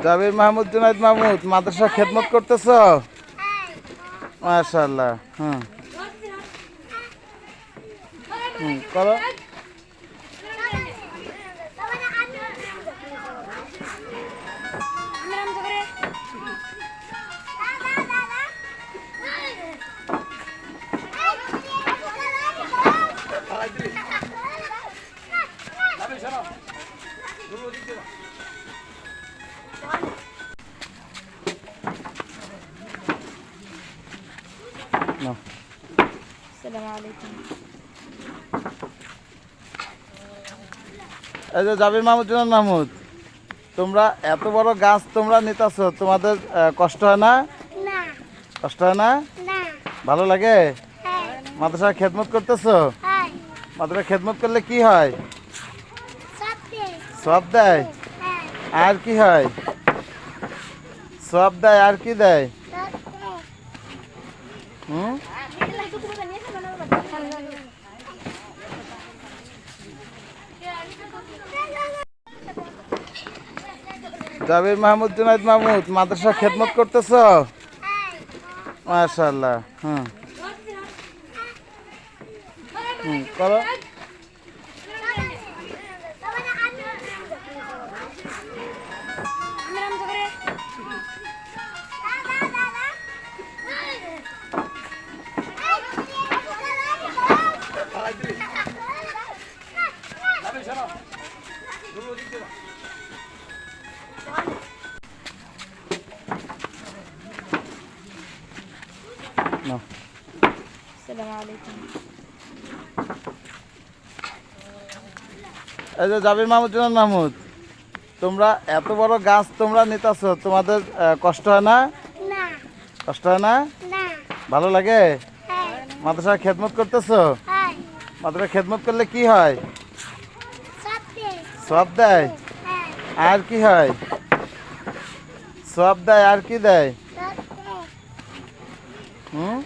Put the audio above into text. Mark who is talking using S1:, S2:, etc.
S1: জাবির মাহমুদ জুনাইদ মাহমুদ মাদ্রাসা খেদমত করতেছ? মাশাআল্লাহ। হুম হুম করো। এই যে জাবির মাহমুদ জুনাইদ মাহমুদ, তোমরা এত বড় গাছ তোমরা নিতেছ, তোমাদের কষ্ট হয় না? কষ্ট হয় না? ভালো লাগে? মাদ্রাসা খেদমত করতেছো? মাদ্রাসা খেদমত করলে কি হয়? সওয়াব দেয়। আর কি হয়? সওয়াব দেয়, আর কি দেয়? হুম জাবির মাহমুদ জুনাইদ মাহমুদ মাদ্রাসা খেদমত করতেছ? মাশাআল্লাহ। হুম হুম করো। এই যে জাবির মাহমুদ জুনাইদ মাহমুদ, তোমরা এত বড় গাছ তোমরা নিতেছ, তোমাদের কষ্ট হয় না? কষ্ট হয় না? ভালো লাগে? মাদ্রাসা খেদমত করতেছো? মাদ্রাসা খেদমত করলে কি হয়? সওয়াব দেয়। আর কি হয়? সওয়াব দেয়, আর কি দেয়? হুম